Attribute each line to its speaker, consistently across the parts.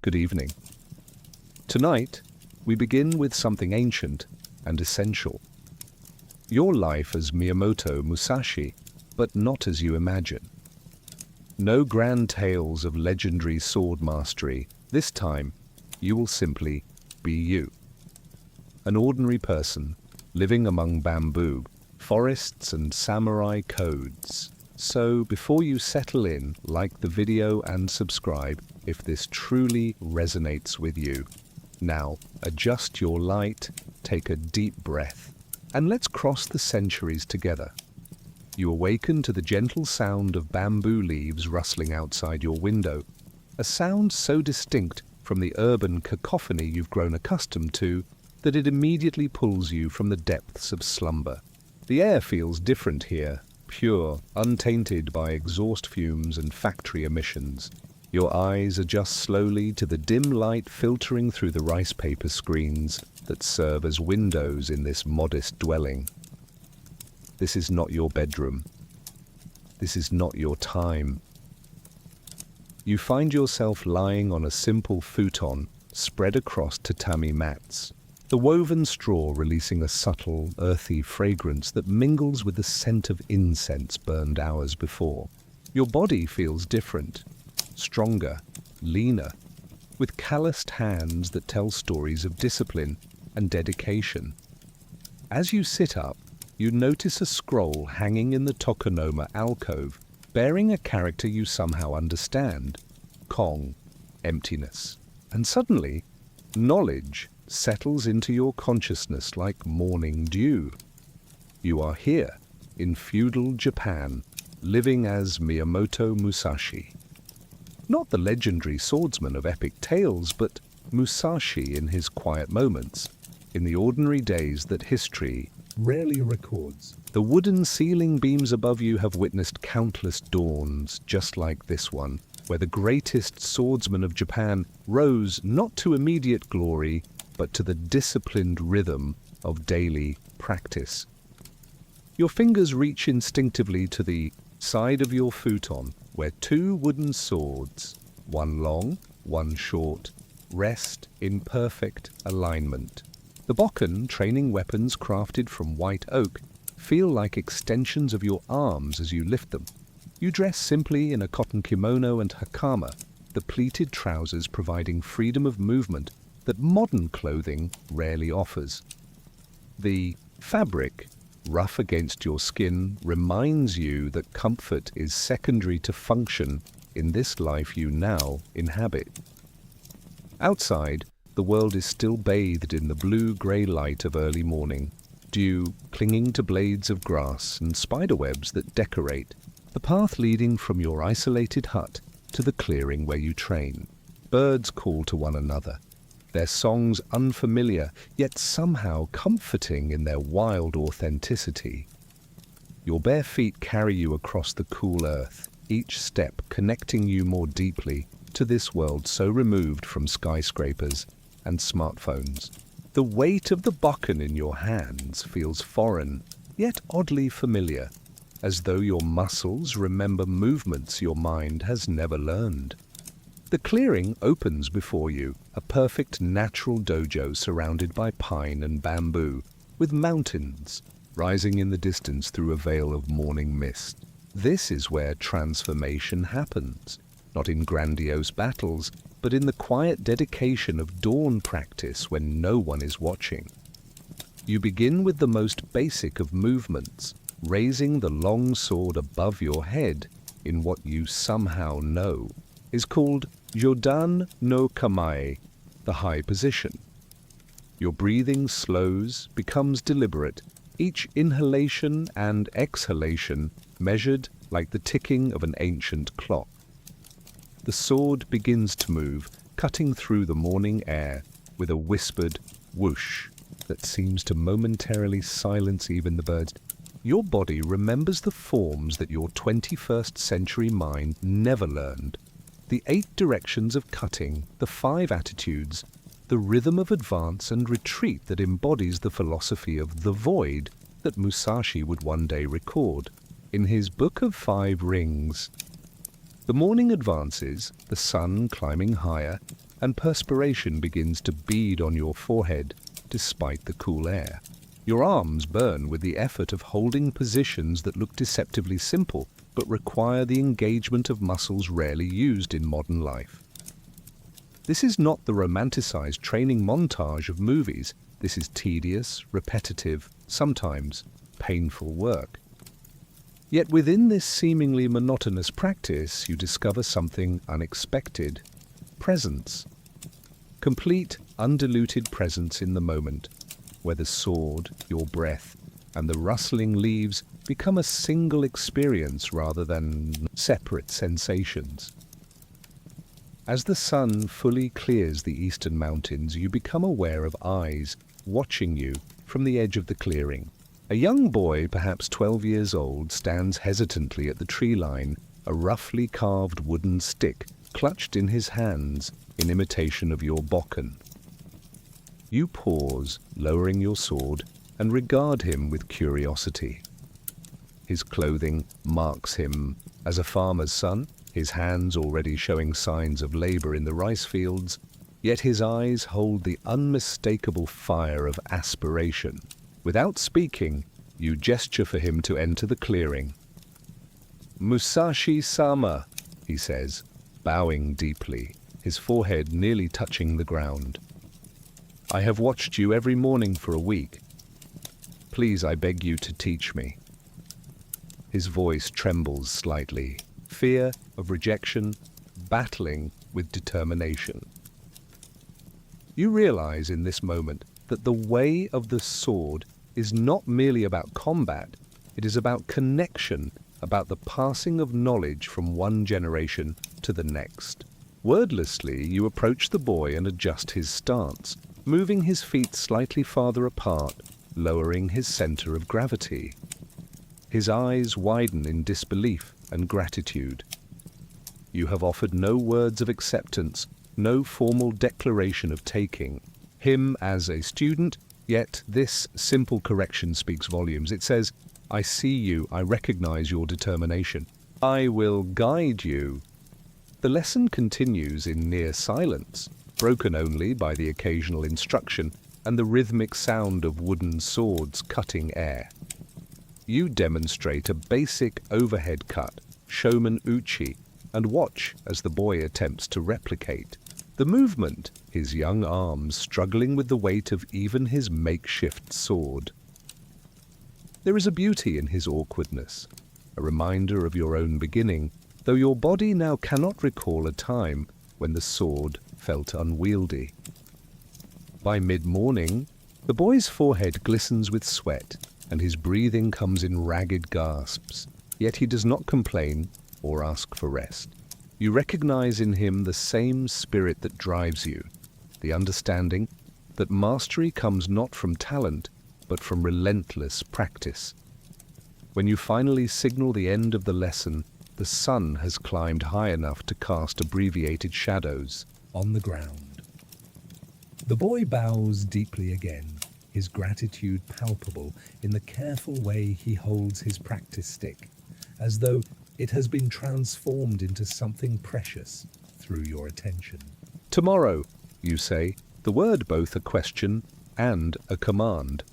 Speaker 1: Good evening. Tonight, we begin with something ancient and essential. Your life as Miyamoto Musashi, but not as you imagine. No grand tales of legendary sword mastery. This time, you will simply be you. An ordinary person living among bamboo, forests and samurai codes. So before you settle in, like the video and subscribe if this truly resonates with you. Now, adjust your light, take a deep breath, and let's cross the centuries together. You awaken to the gentle sound of bamboo leaves rustling outside your window, a sound so distinct from the urban cacophony you've grown accustomed to that it immediately pulls you from the depths of slumber. The air feels different here, pure, untainted by exhaust fumes and factory emissions. Your eyes adjust slowly to the dim light filtering through the rice paper screens that serve as windows in this modest dwelling. This is not your bedroom. This is not your time. You find yourself lying on a simple futon spread across tatami mats, the woven straw releasing a subtle, earthy fragrance that mingles with the scent of incense burned hours before. Your body feels different, stronger, leaner, with calloused hands that tell stories of discipline and dedication. As you sit up, you notice a scroll hanging in the tokonoma alcove, bearing a character you somehow understand, Kong, emptiness. And suddenly, knowledge settles into your consciousness like morning dew. You are here, in feudal Japan, living as Miyamoto Musashi. Not the legendary swordsman of epic tales, but Musashi in his quiet moments, in the ordinary days that history rarely records. The wooden ceiling beams above you have witnessed countless dawns, just like this one, where the greatest swordsman of Japan rose not to immediate glory, but to the disciplined rhythm of daily practice. Your fingers reach instinctively to the side of your futon, where two wooden swords, one long, one short, rest in perfect alignment. The bokken, training weapons crafted from white oak, feel like extensions of your arms as you lift them. You dress simply in a cotton kimono and hakama, the pleated trousers providing freedom of movement that modern clothing rarely offers. The fabric, rough against your skin, reminds you that comfort is secondary to function in this life you now inhabit. Outside, the world is still bathed in the blue-grey light of early morning, dew clinging to blades of grass and spiderwebs that decorate the path leading from your isolated hut to the clearing where you train. Birds call to one another, their songs unfamiliar, yet somehow comforting in their wild authenticity. Your bare feet carry you across the cool earth, each step connecting you more deeply to this world so removed from skyscrapers and smartphones. The weight of the bokken in your hands feels foreign, yet oddly familiar, as though your muscles remember movements your mind has never learned. The clearing opens before you, a perfect natural dojo surrounded by pine and bamboo, with mountains rising in the distance through a veil of morning mist. This is where transformation happens, not in grandiose battles, but in the quiet dedication of dawn practice when no one is watching. You begin with the most basic of movements, raising the long sword above your head in what you somehow know is called Jodan no Kamae, the high position. Your breathing slows, becomes deliberate, each inhalation and exhalation measured like the ticking of an ancient clock. The sword begins to move, cutting through the morning air with a whispered whoosh that seems to momentarily silence even the birds. Your body remembers the forms that your 21st century mind never learned. The 8 directions of cutting, the 5 attitudes, the rhythm of advance and retreat that embodies the philosophy of the void that Musashi would one day record in his Book of 5 Rings. The morning advances, the sun climbing higher, and perspiration begins to bead on your forehead despite the cool air. Your arms burn with the effort of holding positions that look deceptively simple but require the engagement of muscles rarely used in modern life. This is not the romanticized training montage of movies. This is tedious, repetitive, sometimes painful work. Yet within this seemingly monotonous practice, you discover something unexpected: presence. Complete, undiluted presence in the moment, where the sword, your breath, and the rustling leaves become a single experience rather than separate sensations. As the sun fully clears the eastern mountains, you become aware of eyes watching you from the edge of the clearing. A young boy, perhaps 12 years old, stands hesitantly at the tree line, a roughly carved wooden stick clutched in his hands in imitation of your bokken. You pause, lowering your sword, and regard him with curiosity. His clothing marks him as a farmer's son, his hands already showing signs of labor in the rice fields, yet his eyes hold the unmistakable fire of aspiration. Without speaking, you gesture for him to enter the clearing. "Musashi-sama," he says, bowing deeply, his forehead nearly touching the ground. "I have watched you every morning for a week. Please, I beg you to teach me." His voice trembles slightly, fear of rejection battling with determination. You realize in this moment that the way of the sword is not merely about combat, it is about connection, about the passing of knowledge from one generation to the next. Wordlessly, you approach the boy and adjust his stance, moving his feet slightly farther apart, lowering his center of gravity. His eyes widen in disbelief and gratitude. You have offered no words of acceptance, no formal declaration of taking him as a student, yet this simple correction speaks volumes. It says, "I see you, I recognize your determination. I will guide you." The lesson continues in near silence, broken only by the occasional instruction and the rhythmic sound of wooden swords cutting air. You demonstrate a basic overhead cut, shomen uchi, and watch as the boy attempts to replicate the movement, his young arms struggling with the weight of even his makeshift sword. There is a beauty in his awkwardness, a reminder of your own beginning, though your body now cannot recall a time when the sword felt unwieldy. By mid-morning, the boy's forehead glistens with sweat, and his breathing comes in ragged gasps, yet he does not complain or ask for rest. You recognize in him the same spirit that drives you, the understanding that mastery comes not from talent, but from relentless practice. When you finally signal the end of the lesson, the sun has climbed high enough to cast abbreviated shadows on the ground. The boy bows deeply again, his gratitude palpable in the careful way he holds his practice stick, as though it has been transformed into something precious through your attention. "Tomorrow," you say, the word both a question and a command.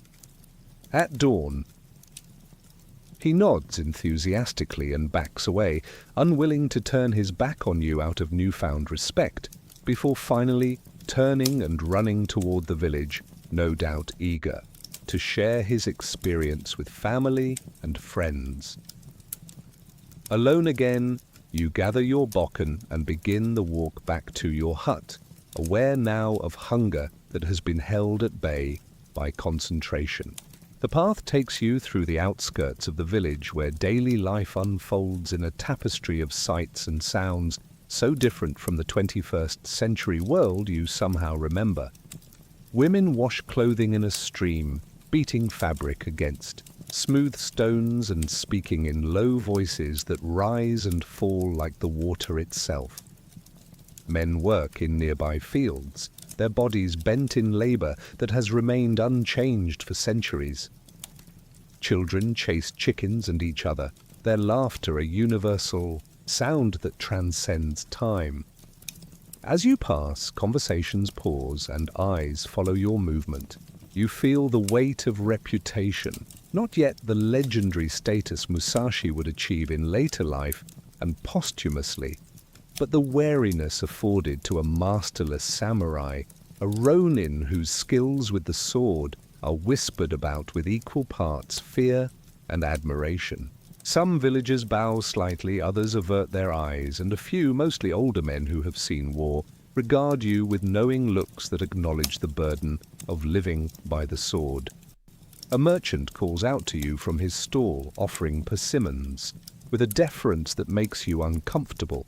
Speaker 1: "At dawn." He nods enthusiastically and backs away, unwilling to turn his back on you out of newfound respect, before finally turning and running toward the village, no doubt eager to share his experience with family and friends. Alone again, you gather your bokken and begin the walk back to your hut, aware now of hunger that has been held at bay by concentration. The path takes you through the outskirts of the village where daily life unfolds in a tapestry of sights and sounds so different from the 21st century world you somehow remember. Women wash clothing in a stream, beating fabric against smooth stones and speaking in low voices that rise and fall like the water itself. Men work in nearby fields, their bodies bent in labor that has remained unchanged for centuries. Children chase chickens and each other, their laughter a universal sound that transcends time. As you pass, conversations pause and eyes follow your movement. You feel the weight of reputation, not yet the legendary status Musashi would achieve in later life and posthumously, but the wariness afforded to a masterless samurai, a ronin whose skills with the sword are whispered about with equal parts fear and admiration. Some villagers bow slightly, others avert their eyes, and a few, mostly older men who have seen war, regard you with knowing looks that acknowledge the burden of living by the sword. A merchant calls out to you from his stall, offering persimmons, with a deference that makes you uncomfortable.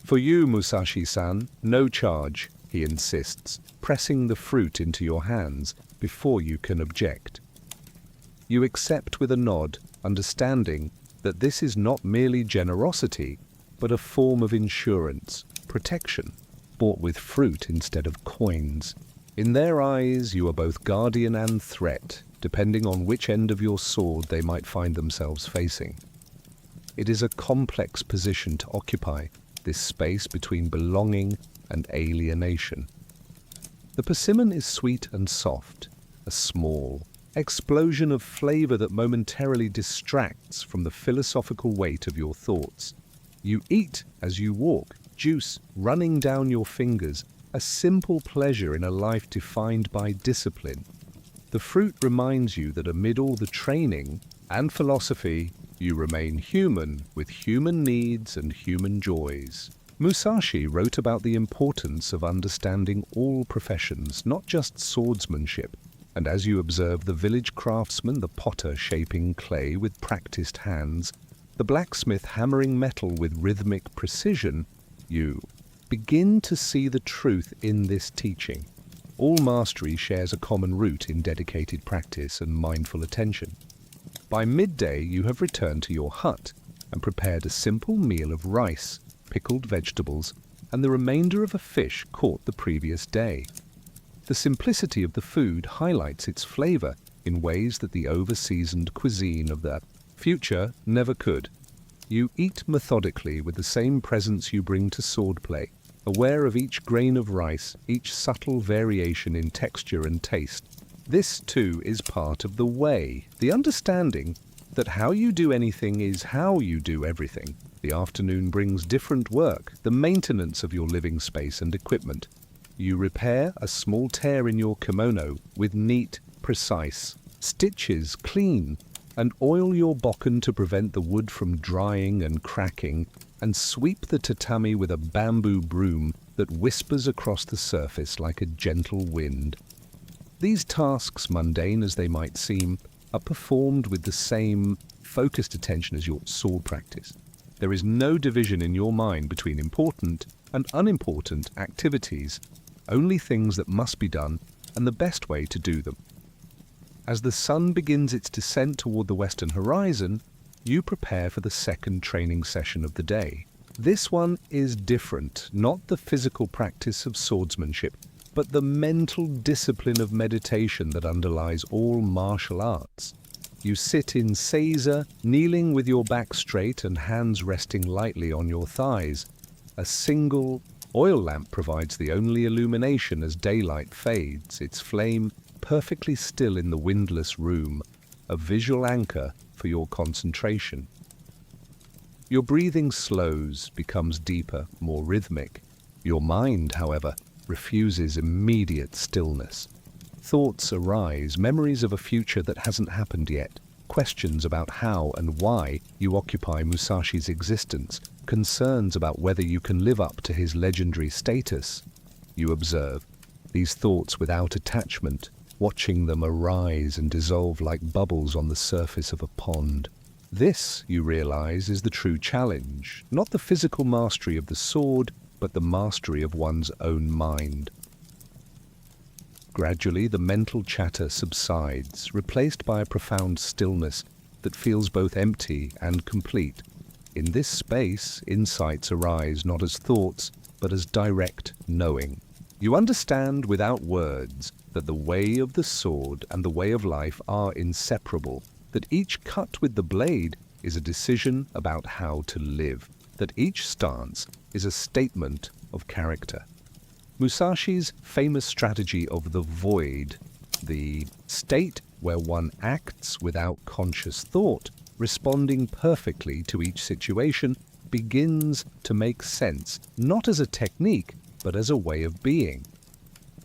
Speaker 1: "For you, Musashi-san, no charge," he insists, pressing the fruit into your hands before you can object. You accept with a nod, understanding that this is not merely generosity, but a form of insurance, protection, bought with fruit instead of coins. In their eyes, you are both guardian and threat, depending on which end of your sword they might find themselves facing. It is a complex position to occupy, this space between belonging and alienation. The persimmon is sweet and soft, a small explosion of flavor that momentarily distracts from the philosophical weight of your thoughts. You eat as you walk, juice running down your fingers, a simple pleasure in a life defined by discipline. The fruit reminds you that amid all the training and philosophy, you remain human with human needs and human joys. Musashi wrote about the importance of understanding all professions, not just swordsmanship. And as you observe the village craftsman, the potter shaping clay with practiced hands, the blacksmith hammering metal with rhythmic precision, you begin to see the truth in this teaching. All mastery shares a common root in dedicated practice and mindful attention. By midday, you have returned to your hut and prepared a simple meal of rice, pickled vegetables, and the remainder of a fish caught the previous day. The simplicity of the food highlights its flavor in ways that the over-seasoned cuisine of the future never could. You eat methodically with the same presence you bring to swordplay, aware of each grain of rice, each subtle variation in texture and taste. This, too, is part of the way, the understanding that how you do anything is how you do everything. The afternoon brings different work, the maintenance of your living space and equipment. You repair a small tear in your kimono with neat, precise stitches, clean, and oil your bokken to prevent the wood from drying and cracking, and sweep the tatami with a bamboo broom that whispers across the surface like a gentle wind. These tasks, mundane as they might seem, are performed with the same focused attention as your sword practice. There is no division in your mind between important and unimportant activities, only things that must be done and the best way to do them. As the sun begins its descent toward the western horizon, you prepare for the second training session of the day. This one is different, not the physical practice of swordsmanship, but the mental discipline of meditation that underlies all martial arts. You sit in seiza, kneeling with your back straight and hands resting lightly on your thighs. A single oil lamp provides the only illumination as daylight fades, its flame perfectly still in the windless room, a visual anchor for your concentration. Your breathing slows, becomes deeper, more rhythmic. Your mind, however, refuses immediate stillness. Thoughts arise, memories of a future that hasn't happened yet, questions about how and why you occupy Musashi's existence, concerns about whether you can live up to his legendary status. You observe these thoughts without attachment, watching them arise and dissolve like bubbles on the surface of a pond. This, you realize, is the true challenge, not the physical mastery of the sword, but the mastery of one's own mind. Gradually, the mental chatter subsides, replaced by a profound stillness that feels both empty and complete. In this space, insights arise not as thoughts, but as direct knowing. You understand without words that the way of the sword and the way of life are inseparable, that each cut with the blade is a decision about how to live, that each stance is a statement of character. Musashi's famous strategy of the void, the state where one acts without conscious thought, responding perfectly to each situation, begins to make sense, not as a technique, but as a way of being.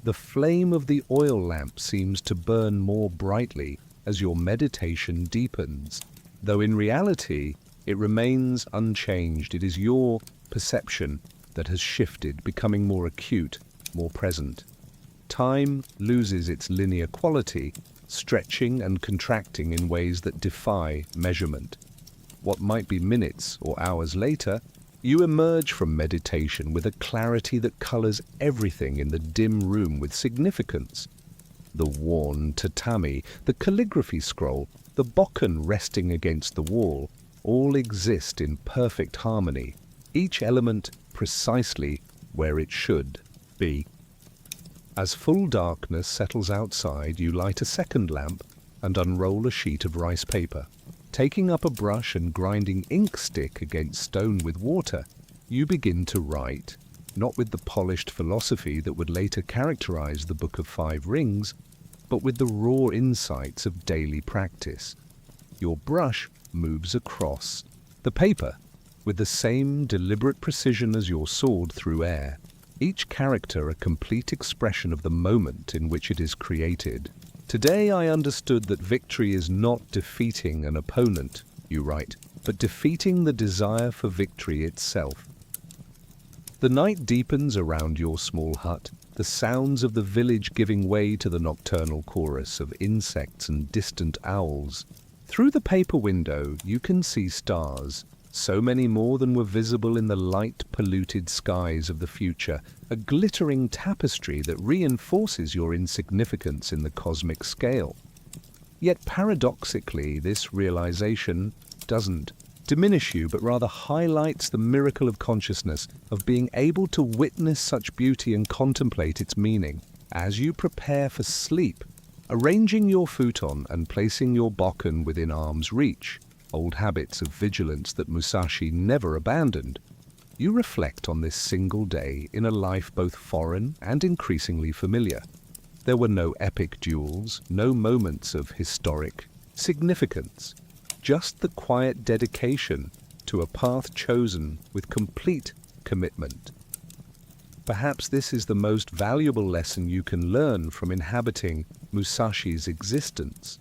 Speaker 1: The flame of the oil lamp seems to burn more brightly as your meditation deepens, though in reality it remains unchanged. It is your perception that has shifted, becoming more acute, more present. Time loses its linear quality, stretching and contracting in ways that defy measurement. What might be minutes or hours later, you emerge from meditation with a clarity that colors everything in the dim room with significance. The worn tatami, the calligraphy scroll, the bokken resting against the wall, all exist in perfect harmony, each element precisely where it should be. As full darkness settles outside, you light a second lamp and unroll a sheet of rice paper. Taking up a brush and grinding ink stick against stone with water, you begin to write, not with the polished philosophy that would later characterize the Book of Five Rings, but with the raw insights of daily practice. Your brush moves across the paper with the same deliberate precision as your sword through air, each character a complete expression of the moment in which it is created. Today I understood that victory is not defeating an opponent, you write, but defeating the desire for victory itself. The night deepens around your small hut, the sounds of the village giving way to the nocturnal chorus of insects and distant owls. Through the paper window you can see stars, so many more than were visible in the light-polluted skies of the future, a glittering tapestry that reinforces your insignificance in the cosmic scale. Yet paradoxically, this realization doesn't diminish you, but rather highlights the miracle of consciousness, of being able to witness such beauty and contemplate its meaning. As you prepare for sleep, arranging your futon and placing your bokken within arm's reach, old habits of vigilance that Musashi never abandoned, you reflect on this single day in a life both foreign and increasingly familiar. There were no epic duels, no moments of historic significance, just the quiet dedication to a path chosen with complete commitment. Perhaps this is the most valuable lesson you can learn from inhabiting Musashi's existence.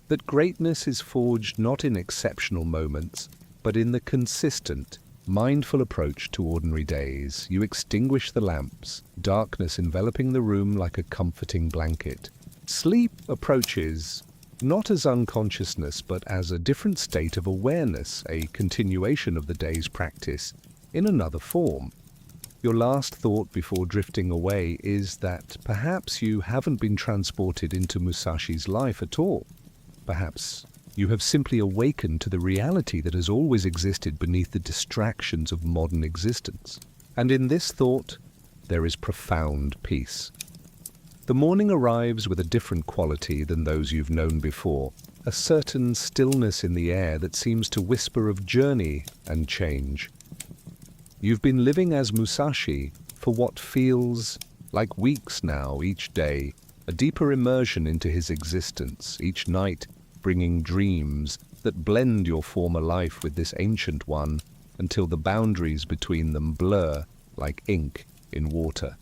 Speaker 1: That greatness is forged not in exceptional moments, but in the consistent, mindful approach to ordinary days. You extinguish the lamps, darkness enveloping the room like a comforting blanket. Sleep approaches not as unconsciousness, but as a different state of awareness, a continuation of the day's practice in another form. Your last thought before drifting away is that perhaps you haven't been transported into Musashi's life at all. Perhaps you have simply awakened to the reality that has always existed beneath the distractions of modern existence. And in this thought, there is profound peace. The morning arrives with a different quality than those you've known before, a certain stillness in the air that seems to whisper of journey and change. You've been living as Musashi for what feels like weeks now, each day, a deeper immersion into his existence, each night bringing dreams that blend your former life with this ancient one until the boundaries between them blur like ink in water.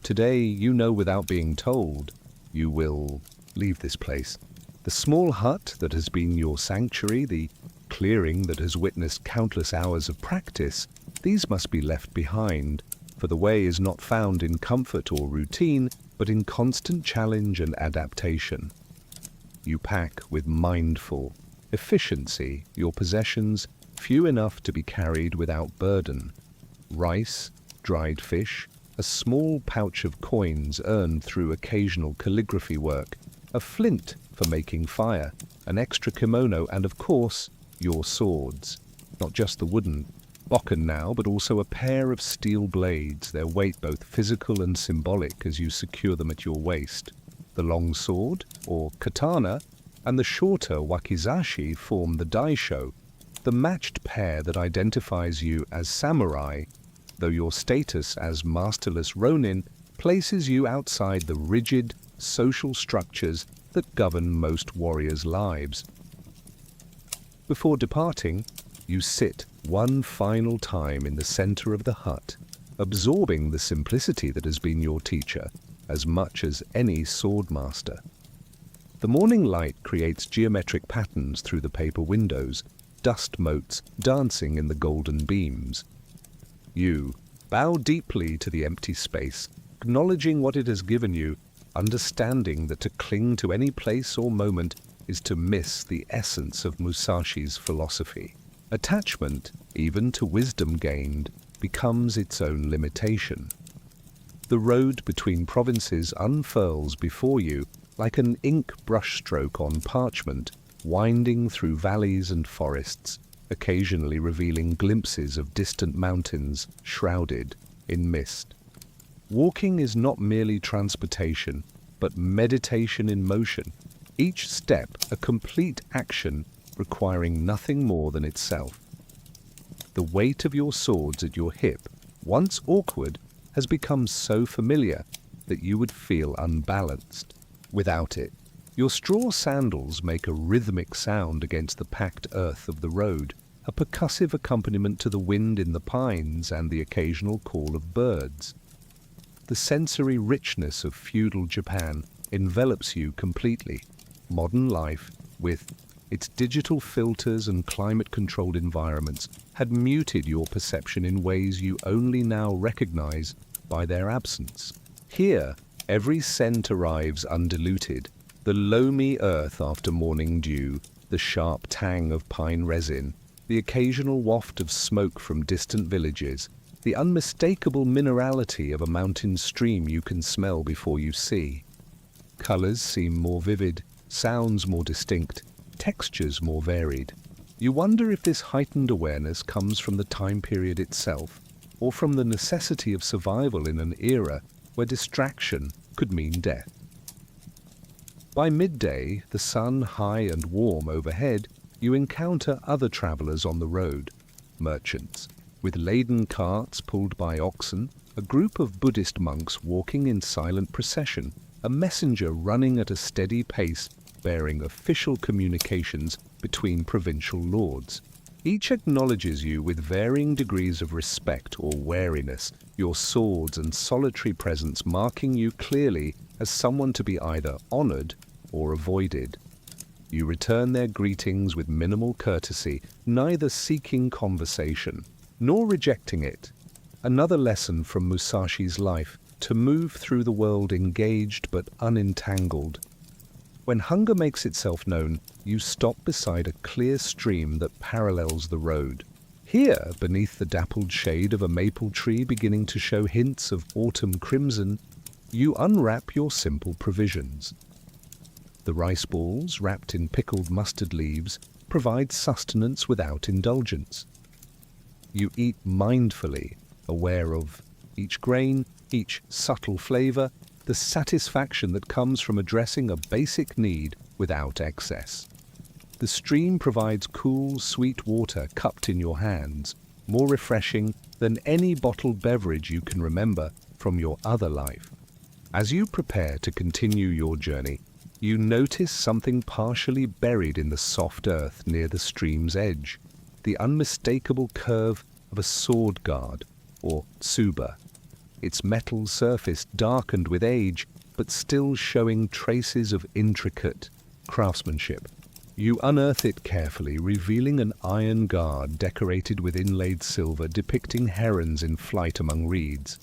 Speaker 1: Today, you know without being told, you will leave this place. The small hut that has been your sanctuary, the clearing that has witnessed countless hours of practice, these must be left behind, for the way is not found in comfort or routine, but in constant challenge and adaptation. You pack with mindful efficiency, your possessions few enough to be carried without burden. Rice, dried fish, a small pouch of coins earned through occasional calligraphy work, a flint for making fire, an extra kimono, and of course, your swords. Not just the wooden bokken now, but also a pair of steel blades, their weight both physical and symbolic as you secure them at your waist. The long sword, or katana, and the shorter wakizashi form the daisho, the matched pair that identifies you as samurai, though your status as masterless Ronin places you outside the rigid social structures that govern most warriors' lives. Before departing, you sit one final time in the center of the hut, absorbing the simplicity that has been your teacher as much as any swordmaster. The morning light creates geometric patterns through the paper windows, dust motes dancing in the golden beams. You bow deeply to the empty space, acknowledging what it has given you, understanding that to cling to any place or moment is to miss the essence of Musashi's philosophy. Attachment, even to wisdom gained, becomes its own limitation. The road between provinces unfurls before you like an ink brushstroke on parchment, winding through valleys and forests, occasionally revealing glimpses of distant mountains shrouded in mist. Walking is not merely transportation, but meditation in motion, each step a complete action requiring nothing more than itself. The weight of your swords at your hip, once awkward, has become so familiar that you would feel unbalanced. Without it, your straw sandals make a rhythmic sound against the packed earth of the road, a percussive accompaniment to the wind in the pines and the occasional call of birds. The sensory richness of feudal Japan envelops you completely. Modern life, with its digital filters and climate-controlled environments, had muted your perception in ways you only now recognize by their absence. Here, every scent arrives undiluted. The loamy earth after morning dew, the sharp tang of pine resin, the occasional waft of smoke from distant villages, the unmistakable minerality of a mountain stream you can smell before you see. Colors seem more vivid, sounds more distinct, textures more varied. You wonder if this heightened awareness comes from the time period itself, or from the necessity of survival in an era where distraction could mean death. By midday, the sun high and warm overhead, you encounter other travelers on the road, merchants, with laden carts pulled by oxen, a group of Buddhist monks walking in silent procession, a messenger running at a steady pace bearing official communications between provincial lords. Each acknowledges you with varying degrees of respect or wariness, your swords and solitary presence marking you clearly as someone to be either honored or avoided. You return their greetings with minimal courtesy, neither seeking conversation nor rejecting it. Another lesson from Musashi's life: to move through the world engaged but unentangled. When hunger makes itself known, you stop beside a clear stream that parallels the road. Here, beneath the dappled shade of a maple tree beginning to show hints of autumn crimson, you unwrap your simple provisions. The rice balls, wrapped in pickled mustard leaves, provide sustenance without indulgence. You eat mindfully, aware of each grain, each subtle flavor, the satisfaction that comes from addressing a basic need without excess. The stream provides cool, sweet water cupped in your hands, more refreshing than any bottled beverage you can remember from your other life. As you prepare to continue your journey, you notice something partially buried in the soft earth near the stream's edge, the unmistakable curve of a sword guard, or tsuba, its metal surface darkened with age, but still showing traces of intricate craftsmanship. You unearth it carefully, revealing an iron guard decorated with inlaid silver depicting herons in flight among reeds.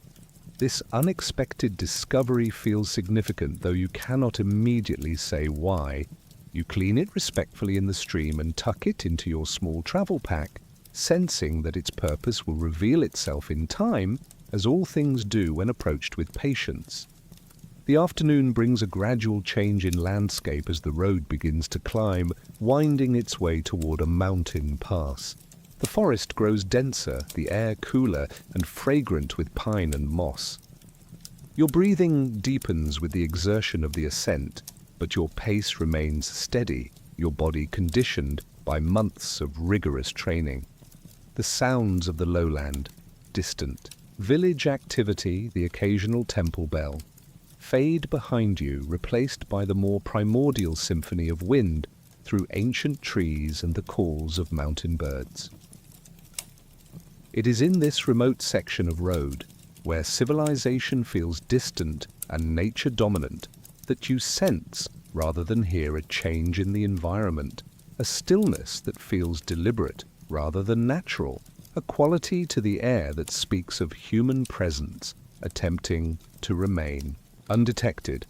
Speaker 1: This unexpected discovery feels significant, though you cannot immediately say why. You clean it respectfully in the stream and tuck it into your small travel pack, sensing that its purpose will reveal itself in time, as all things do when approached with patience. The afternoon brings a gradual change in landscape as the road begins to climb, winding its way toward a mountain pass. The forest grows denser, the air cooler and fragrant with pine and moss. Your breathing deepens with the exertion of the ascent, but your pace remains steady, your body conditioned by months of rigorous training. The sounds of the lowland, distant, Village activity, the occasional temple bell, fade behind you, replaced by the more primordial symphony of wind through ancient trees and the calls of mountain birds. It is in this remote section of road, where civilization feels distant and nature dominant, that you sense, rather than hear, a change in the environment, a stillness that feels deliberate rather than natural, a quality to the air that speaks of human presence, attempting to remain undetected.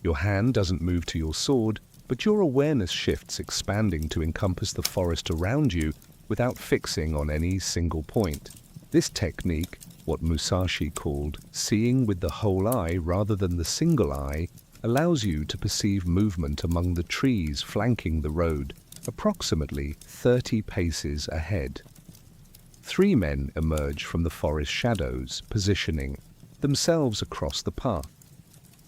Speaker 1: Your hand doesn't move to your sword, but your awareness shifts, expanding to encompass the forest around you without fixing on any single point. This technique, what Musashi called seeing with the whole eye rather than the single eye, allows you to perceive movement among the trees flanking the road, approximately 30 paces ahead. 3 men emerge from the forest shadows, positioning themselves across the path.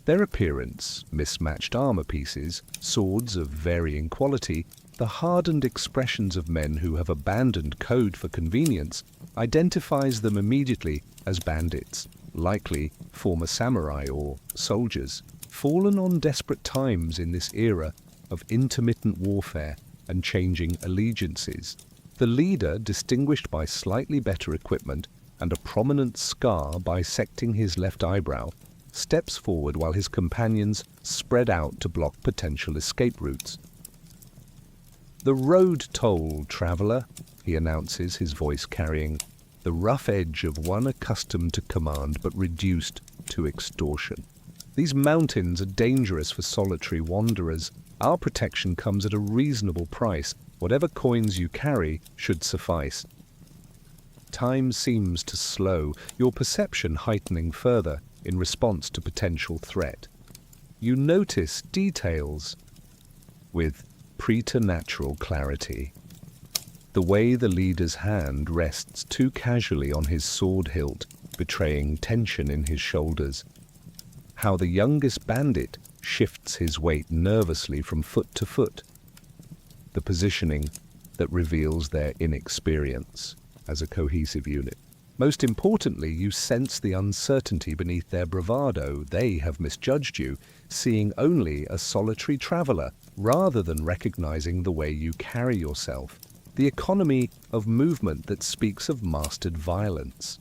Speaker 1: Their appearance, mismatched armor pieces, swords of varying quality, the hardened expressions of men who have abandoned code for convenience, identifies them immediately as bandits, likely former samurai or soldiers, fallen on desperate times in this era of intermittent warfare and changing allegiances. The leader, distinguished by slightly better equipment and a prominent scar bisecting his left eyebrow, steps forward while his companions spread out to block potential escape routes. "The road toll, traveler," he announces, his voice carrying the rough edge of one accustomed to command but reduced to extortion. "These mountains are dangerous for solitary wanderers. Our protection comes at a reasonable price. Whatever coins you carry should suffice." Time seems to slow, your perception heightening further in response to potential threat. You notice details with preternatural clarity. The way the leader's hand rests too casually on his sword hilt, betraying tension in his shoulders. How the youngest bandit shifts his weight nervously from foot to foot. The positioning that reveals their inexperience as a cohesive unit. Most importantly, you sense the uncertainty beneath their bravado. They have misjudged you, seeing only a solitary traveler rather than recognizing the way you carry yourself, the economy of movement that speaks of mastered violence.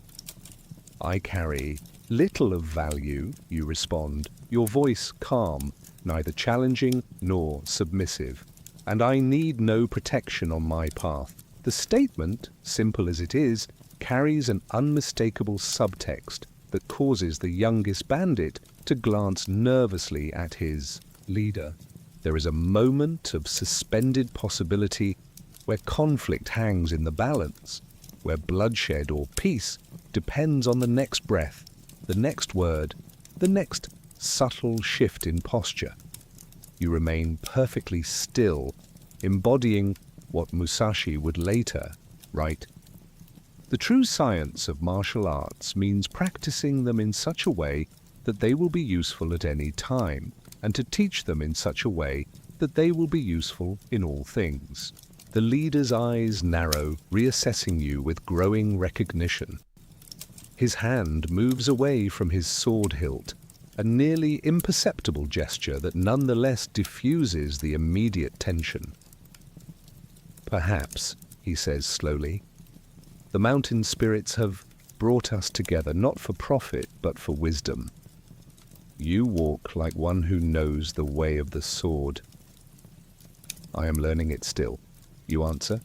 Speaker 1: "I carry little of value," you respond, your voice calm, neither challenging nor submissive. "And I need no protection on my path." The statement, simple as it is, carries an unmistakable subtext that causes the youngest bandit to glance nervously at his leader. There is a moment of suspended possibility where conflict hangs in the balance, where bloodshed or peace depends on the next breath, the next word, the next subtle shift in posture. You remain perfectly still, embodying what Musashi would later write. "The true science of martial arts means practicing them in such a way that they will be useful at any time, and to teach them in such a way that they will be useful in all things." The leader's eyes narrow, reassessing you with growing recognition. His hand moves away from his sword hilt, a nearly imperceptible gesture that nonetheless diffuses the immediate tension. "Perhaps," he says slowly, "the mountain spirits have brought us together not for profit but for wisdom. You walk like one who knows the way of the sword." "I am learning it still," you answer,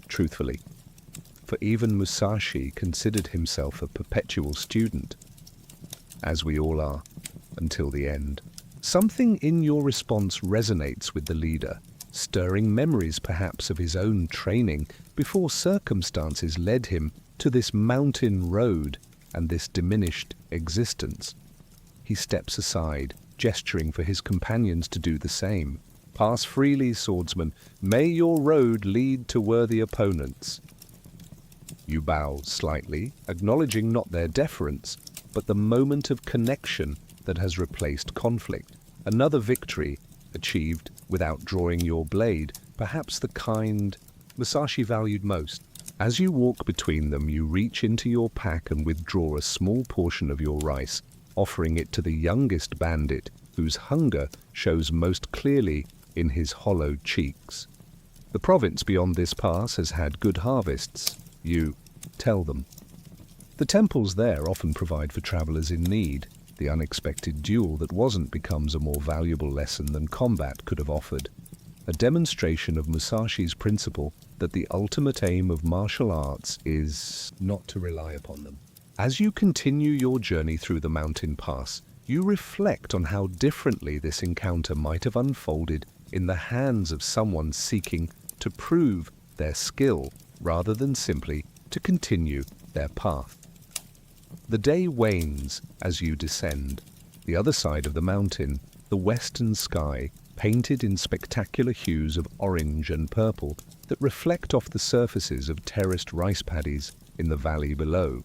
Speaker 1: truthfully. For even Musashi considered himself a perpetual student, as we all are, until the end. Something in your response resonates with the leader, stirring memories perhaps of his own training before circumstances led him to this mountain road and this diminished existence. He steps aside, gesturing for his companions to do the same. "Pass freely, swordsman. May your road lead to worthy opponents." You bow slightly, acknowledging not their deference, but the moment of connection that has replaced conflict. Another victory achieved without drawing your blade, perhaps the kind Musashi valued most. As you walk between them, you reach into your pack and withdraw a small portion of your rice, offering it to the youngest bandit, whose hunger shows most clearly in his hollowed cheeks. The province beyond this pass has had good harvests, you tell them. The temples there often provide for travelers in need. The unexpected duel that wasn't becomes a more valuable lesson than combat could have offered. A demonstration of Musashi's principle that the ultimate aim of martial arts is not to rely upon them. As you continue your journey through the mountain pass, you reflect on how differently this encounter might have unfolded in the hands of someone seeking to prove their skill rather than simply to continue their path. The day wanes as you descend. The other side of the mountain, the western sky, painted in spectacular hues of orange and purple that reflect off the surfaces of terraced rice paddies in the valley below.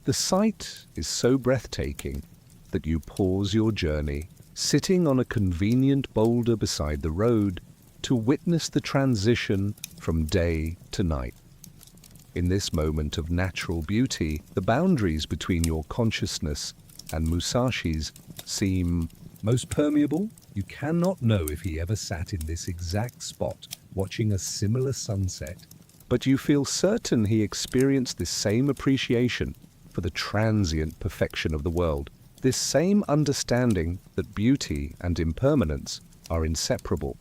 Speaker 1: The sight is so breathtaking that you pause your journey, sitting on a convenient boulder beside the road, to witness the transition from day to night. In this moment of natural beauty, the boundaries between your consciousness and Musashi's seem most permeable. You cannot know if he ever sat in this exact spot watching a similar sunset, but you feel certain he experienced this same appreciation for the transient perfection of the world, this same understanding that beauty and impermanence are inseparable.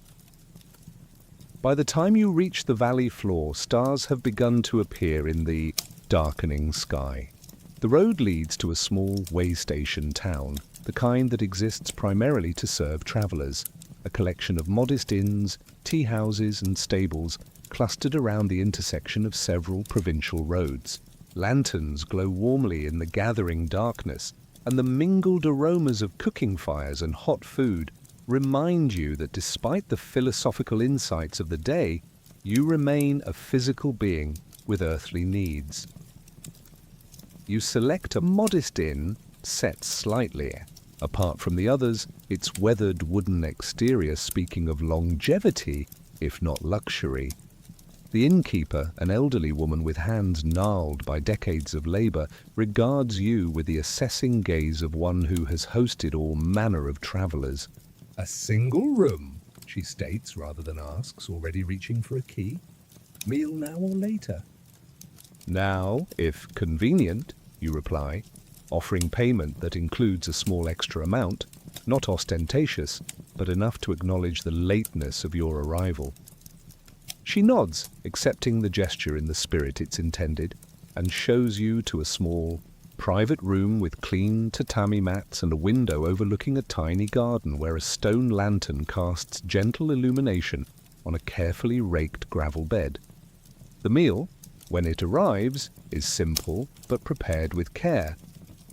Speaker 1: By the time you reach the valley floor, stars have begun to appear in the darkening sky. The road leads to a small way-station town, the kind that exists primarily to serve travelers, a collection of modest inns, tea houses and stables clustered around the intersection of several provincial roads. Lanterns glow warmly in the gathering darkness, and the mingled aromas of cooking fires and hot food remind you that despite the philosophical insights of the day, you remain a physical being with earthly needs. You select a modest inn set slightly apart from the others, its weathered wooden exterior speaking of longevity, if not luxury. The innkeeper, an elderly woman with hands gnarled by decades of labor, regards you with the assessing gaze of one who has hosted all manner of travelers. "A single room," she states rather than asks, already reaching for a key. "Meal now or later?" "Now, if convenient," you reply, offering payment that includes a small extra amount, not ostentatious, but enough to acknowledge the lateness of your arrival. She nods, accepting the gesture in the spirit it's intended, and shows you to a small, private room with clean tatami mats and a window overlooking a tiny garden where a stone lantern casts gentle illumination on a carefully raked gravel bed. The meal, when it arrives, is simple but prepared with care.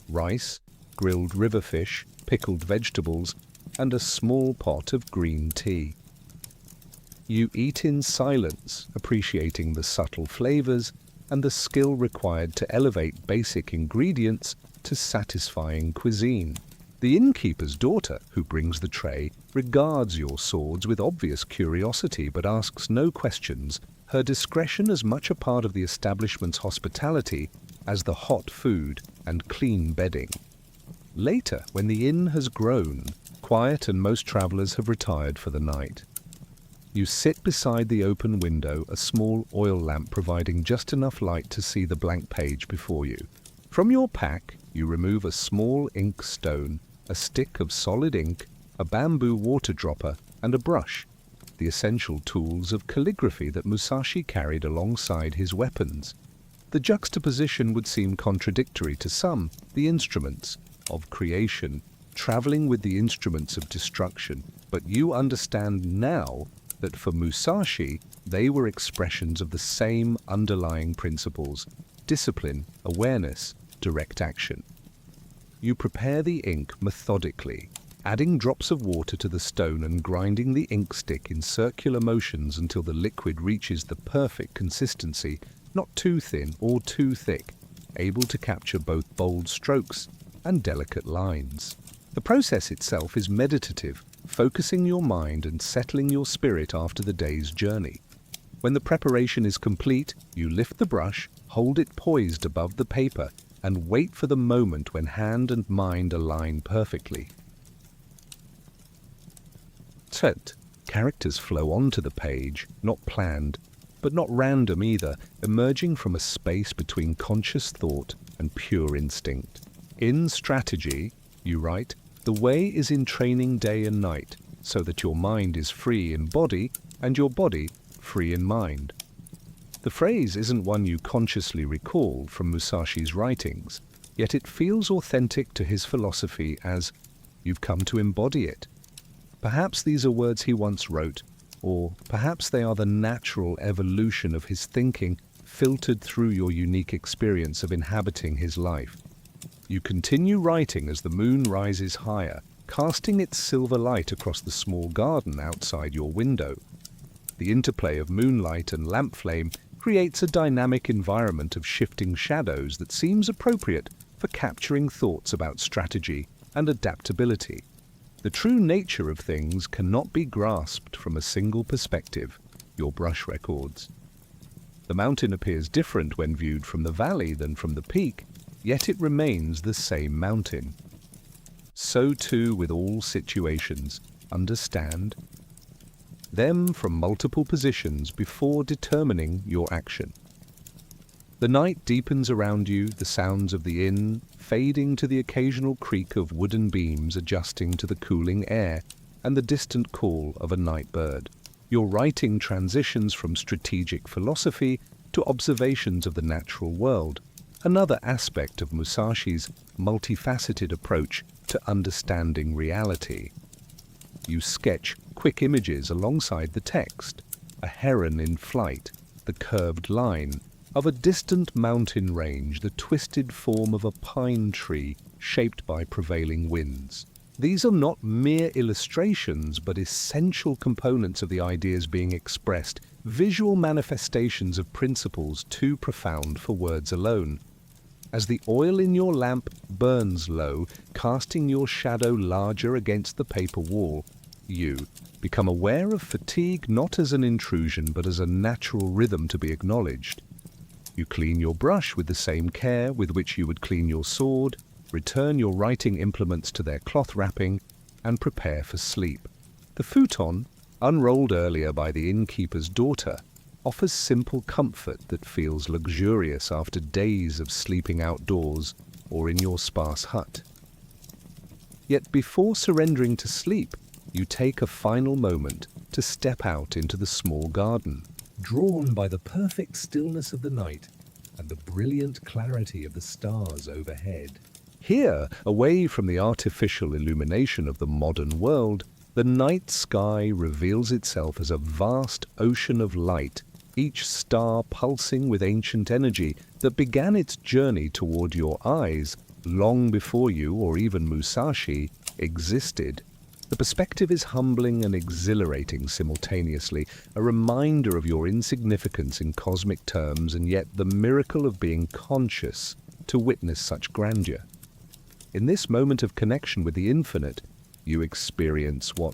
Speaker 1: Rice, grilled river fish, pickled vegetables, and a small pot of green tea. You eat in silence, appreciating the subtle flavors and the skill required to elevate basic ingredients to satisfying cuisine. The innkeeper's daughter, who brings the tray, regards your swords with obvious curiosity but asks no questions, her discretion as much a part of the establishment's hospitality as the hot food and clean bedding. Later, when the inn has grown, quiet and most travelers have retired for the night. You sit beside the open window, a small oil lamp providing just enough light to see the blank page before you. From your pack, you remove a small ink stone, a stick of solid ink, a bamboo water dropper, and a brush, the essential tools of calligraphy that Musashi carried alongside his weapons. The juxtaposition would seem contradictory to some, the instruments of creation, traveling with the instruments of destruction, but you understand now that for Musashi, they were expressions of the same underlying principles: discipline, awareness, direct action. You prepare the ink methodically, adding drops of water to the stone and grinding the ink stick in circular motions until the liquid reaches the perfect consistency, not too thin or too thick, able to capture both bold strokes and delicate lines. The process itself is meditative, focusing your mind and settling your spirit after the day's journey. When the preparation is complete, you lift the brush, hold it poised above the paper, and wait for the moment when hand and mind align perfectly. Set. Characters flow onto the page, not planned, but not random either, emerging from a space between conscious thought and pure instinct. In strategy, you write, the way is in training day and night, so that your mind is free in body and your body free in mind. The phrase isn't one you consciously recall from Musashi's writings, yet it feels authentic to his philosophy as you've come to embody it. Perhaps these are words he once wrote, or perhaps they are the natural evolution of his thinking filtered through your unique experience of inhabiting his life. You continue writing as the moon rises higher, casting its silver light across the small garden outside your window. The interplay of moonlight and lamp flame creates a dynamic environment of shifting shadows that seems appropriate for capturing thoughts about strategy and adaptability. The true nature of things cannot be grasped from a single perspective, your brush records. The mountain appears different when viewed from the valley than from the peak, yet it remains the same mountain. So too with all situations. Understand them from multiple positions before determining your action. The night deepens around you, the sounds of the inn fading to the occasional creak of wooden beams adjusting to the cooling air and the distant call of a night bird. Your writing transitions from strategic philosophy to observations of the natural world, another aspect of Musashi's multifaceted approach to understanding reality. You sketch quick images alongside the text, a heron in flight, the curved line of a distant mountain range, the twisted form of a pine tree shaped by prevailing winds. These are not mere illustrations, but essential components of the ideas being expressed, visual manifestations of principles too profound for words alone. As the oil in your lamp burns low, casting your shadow larger against the paper wall, you become aware of fatigue not as an intrusion but as a natural rhythm to be acknowledged. You clean your brush with the same care with which you would clean your sword, return your writing implements to their cloth wrapping, and prepare for sleep. The futon, unrolled earlier by the innkeeper's daughter, offers simple comfort that feels luxurious after days of sleeping outdoors or in your sparse hut. Yet before surrendering to sleep, you take a final moment to step out into the small garden, drawn by the perfect stillness of the night and the brilliant clarity of the stars overhead. Here, away from the artificial illumination of the modern world, the night sky reveals itself as a vast ocean of light, each star pulsing with ancient energy that began its journey toward your eyes long before you, or even Musashi, existed. The perspective is humbling and exhilarating simultaneously, a reminder of your insignificance in cosmic terms and yet the miracle of being conscious to witness such grandeur. In this moment of connection with the infinite, you experience what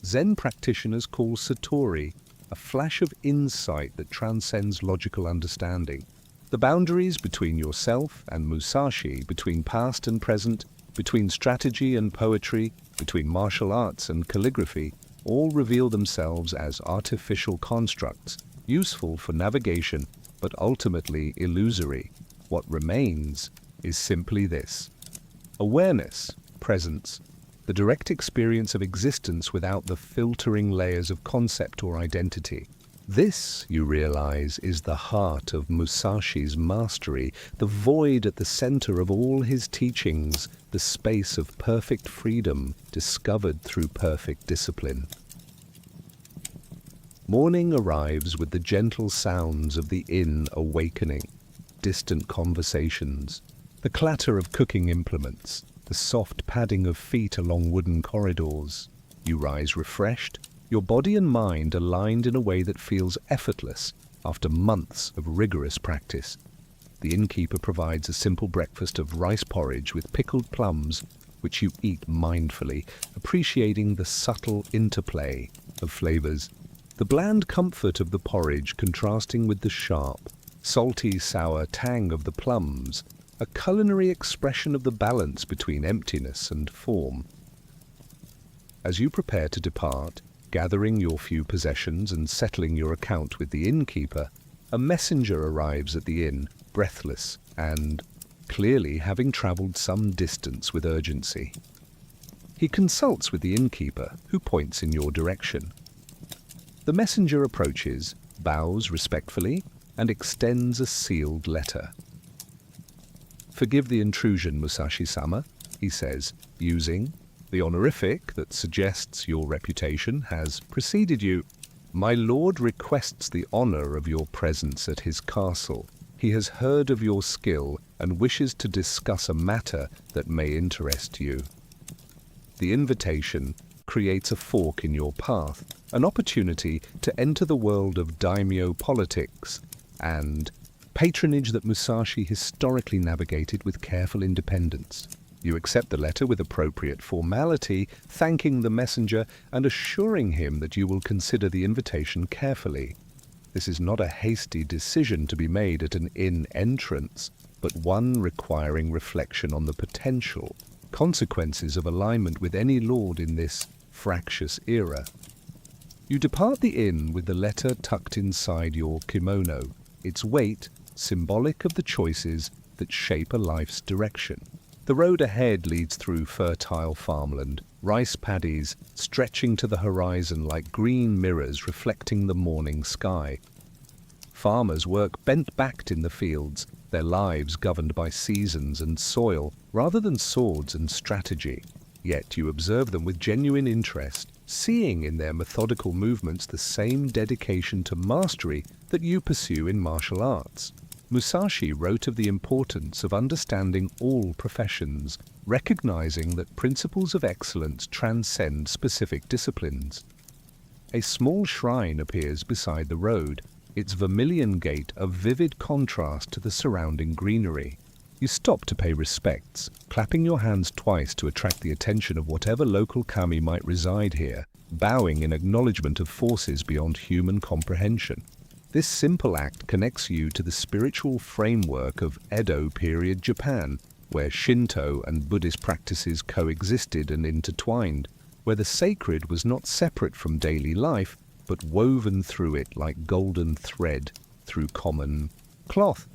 Speaker 1: Zen practitioners call satori, a flash of insight that transcends logical understanding. The boundaries between yourself and Musashi, between past and present, between strategy and poetry, between martial arts and calligraphy, all reveal themselves as artificial constructs, useful for navigation, but ultimately illusory. What remains is simply this: awareness, presence, the direct experience of existence without the filtering layers of concept or identity. This, you realize, is the heart of Musashi's mastery, the void at the center of all his teachings, the space of perfect freedom discovered through perfect discipline. Morning arrives with the gentle sounds of the inn awakening, distant conversations, the clatter of cooking implements, the soft padding of feet along wooden corridors. You rise refreshed, your body and mind aligned in a way that feels effortless after months of rigorous practice. The innkeeper provides a simple breakfast of rice porridge with pickled plums, which you eat mindfully, appreciating the subtle interplay of flavors. The bland comfort of the porridge contrasting with the sharp, salty, sour tang of the plums, a culinary expression of the balance between emptiness and form. As you prepare to depart, gathering your few possessions and settling your account with the innkeeper, a messenger arrives at the inn, breathless and, clearly having travelled some distance with urgency. He consults with the innkeeper, who points in your direction. The messenger approaches, bows respectfully, and extends a sealed letter. "Forgive the intrusion, Musashi-sama," he says, using the honorific that suggests your reputation has preceded you. "My lord requests the honor of your presence at his castle. He has heard of your skill and wishes to discuss a matter that may interest you." The invitation creates a fork in your path, an opportunity to enter the world of daimyo politics and patronage that Musashi historically navigated with careful independence. You accept the letter with appropriate formality, thanking the messenger and assuring him that you will consider the invitation carefully. This is not a hasty decision to be made at an inn entrance, but one requiring reflection on the potential consequences of alignment with any lord in this fractious era. You depart the inn with the letter tucked inside your kimono, its weight symbolic of the choices that shape a life's direction. The road ahead leads through fertile farmland, rice paddies stretching to the horizon like green mirrors reflecting the morning sky. Farmers work bent-backed in the fields, their lives governed by seasons and soil rather than swords and strategy. Yet you observe them with genuine interest, seeing in their methodical movements the same dedication to mastery that you pursue in martial arts. Musashi wrote of the importance of understanding all professions, recognizing that principles of excellence transcend specific disciplines. A small shrine appears beside the road, its vermilion gate a vivid contrast to the surrounding greenery. You stop to pay respects, clapping your hands twice to attract the attention of whatever local kami might reside here, bowing in acknowledgement of forces beyond human comprehension. This simple act connects you to the spiritual framework of Edo period Japan, where Shinto and Buddhist practices coexisted and intertwined, where the sacred was not separate from daily life, but woven through it like golden thread through common cloth.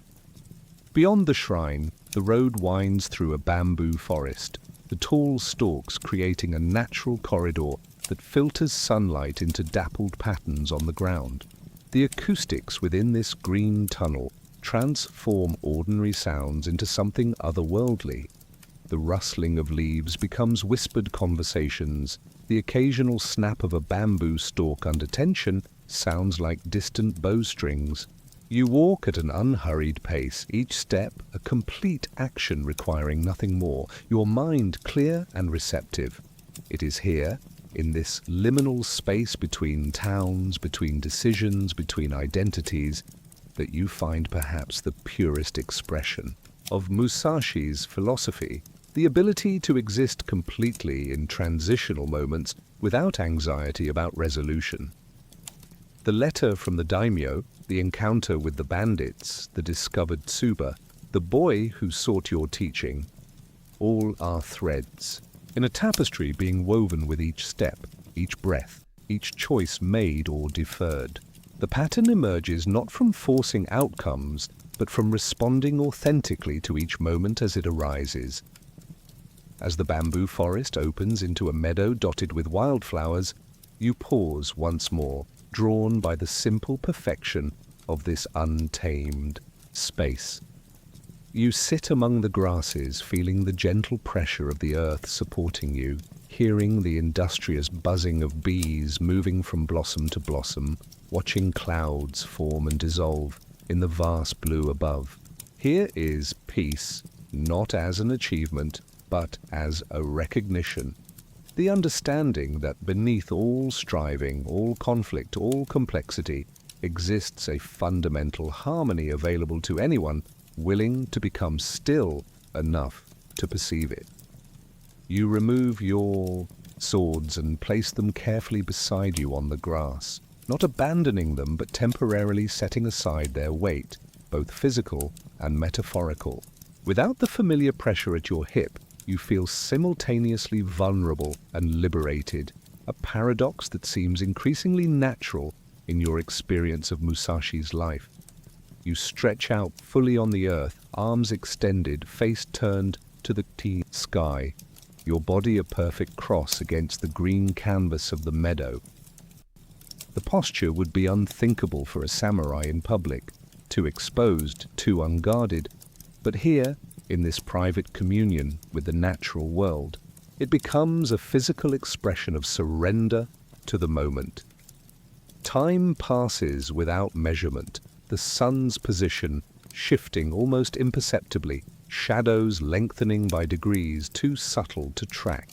Speaker 1: Beyond the shrine, the road winds through a bamboo forest, the tall stalks creating a natural corridor that filters sunlight into dappled patterns on the ground. The acoustics within this green tunnel transform ordinary sounds into something otherworldly. The rustling of leaves becomes whispered conversations. The occasional snap of a bamboo stalk under tension sounds like distant bowstrings. You walk at an unhurried pace, each step a complete action requiring nothing more, your mind clear and receptive. It is here, in this liminal space between towns, between decisions, between identities, that you find perhaps the purest expression of Musashi's philosophy, the ability to exist completely in transitional moments without anxiety about resolution. The letter from the daimyo, the encounter with the bandits, the discovered tsuba, the boy who sought your teaching, all are threads in a tapestry being woven with each step, each breath, each choice made or deferred. The pattern emerges not from forcing outcomes, but from responding authentically to each moment as it arises. As the bamboo forest opens into a meadow dotted with wildflowers, you pause once more, drawn by the simple perfection of this untamed space. You sit among the grasses, feeling the gentle pressure of the earth supporting you, hearing the industrious buzzing of bees moving from blossom to blossom, watching clouds form and dissolve in the vast blue above. Here is peace, not as an achievement, but as a recognition. The understanding that beneath all striving, all conflict, all complexity, exists a fundamental harmony available to anyone willing to become still enough to perceive it. You remove your swords and place them carefully beside you on the grass, not abandoning them but temporarily setting aside their weight. both physical and metaphorical. Without the familiar pressure at your hip, you feel simultaneously vulnerable and liberated, a paradox that seems increasingly natural in your experience of Musashi's life. You stretch out fully on the earth, arms extended, face turned to the sky, your body a perfect cross against the green canvas of the meadow. The posture would be unthinkable for a samurai in public, too exposed, too unguarded. But here, in this private communion with the natural world, it becomes a physical expression of surrender to the moment. Time passes without measurement, the sun's position shifting almost imperceptibly, shadows lengthening by degrees too subtle to track.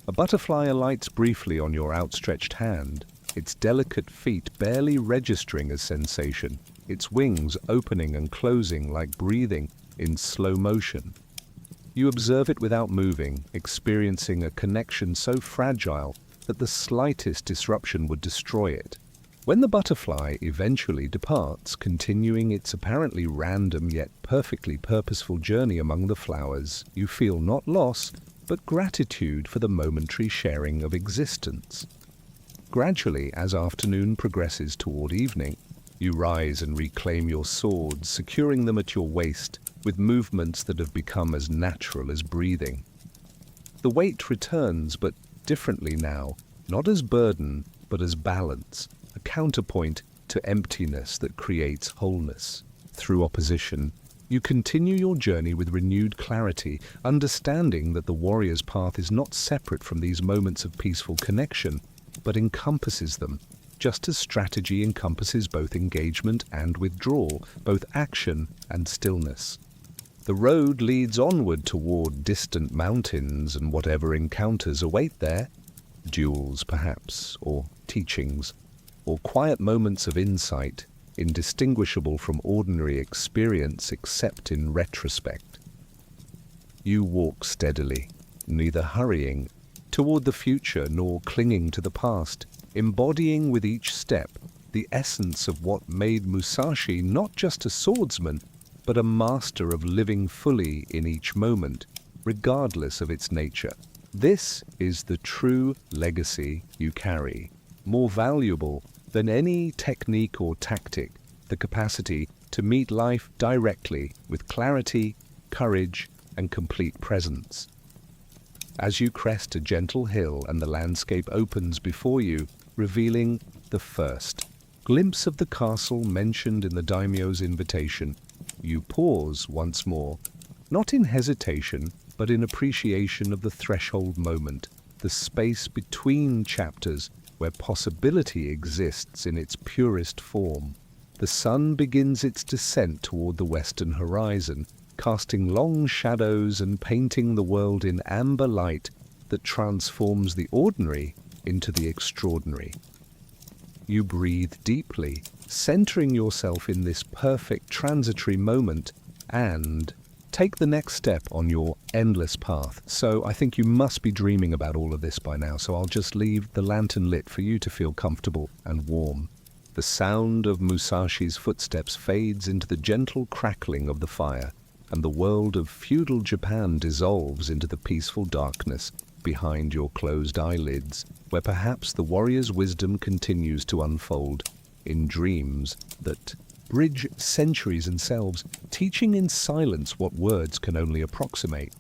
Speaker 1: A butterfly alights briefly on your outstretched hand, its delicate feet barely registering a sensation, its wings opening and closing like breathing in slow motion. You observe it without moving, experiencing a connection so fragile that the slightest disruption would destroy it. When the butterfly eventually departs, continuing its apparently random yet perfectly purposeful journey among the flowers, you feel not loss, but gratitude for the momentary sharing of existence. Gradually, as afternoon progresses toward evening, you rise and reclaim your swords, securing them at your waist, with movements that have become as natural as breathing. The weight returns, but differently now, not as burden, but as balance, a counterpoint to emptiness that creates wholeness. Through opposition, you continue your journey with renewed clarity, understanding that the warrior's path is not separate from these moments of peaceful connection, but encompasses them, just as strategy encompasses both engagement and withdrawal, both action and stillness. The road leads onward toward distant mountains and whatever encounters await there, duels perhaps, or teachings, or quiet moments of insight, indistinguishable from ordinary experience except in retrospect. You walk steadily, neither hurrying toward the future nor clinging to the past, embodying with each step the essence of what made Musashi not just a swordsman, but a master of living fully in each moment, regardless of its nature. This is the true legacy you carry, more valuable than any technique or tactic, the capacity to meet life directly with clarity, courage, and complete presence. As you crest a gentle hill and the landscape opens before you, revealing the first glimpse of the castle mentioned in the daimyo's invitation, you pause once more, not in hesitation, but in appreciation of the threshold moment, the space between chapters where possibility exists in its purest form. The sun begins its descent toward the western horizon, casting long shadows and painting the world in amber light that transforms the ordinary into the extraordinary. You breathe deeply, centering yourself in this perfect transitory moment, and take the next step on your endless path. So I think you must be dreaming about all of this by now, so I'll just leave the lantern lit for you to feel comfortable and warm. The sound of Musashi's footsteps fades into the gentle crackling of the fire, and the world of feudal Japan dissolves into the peaceful darkness behind your closed eyelids, where perhaps the warrior's wisdom continues to unfold in dreams that bridge centuries and selves, teaching in silence what words can only approximate.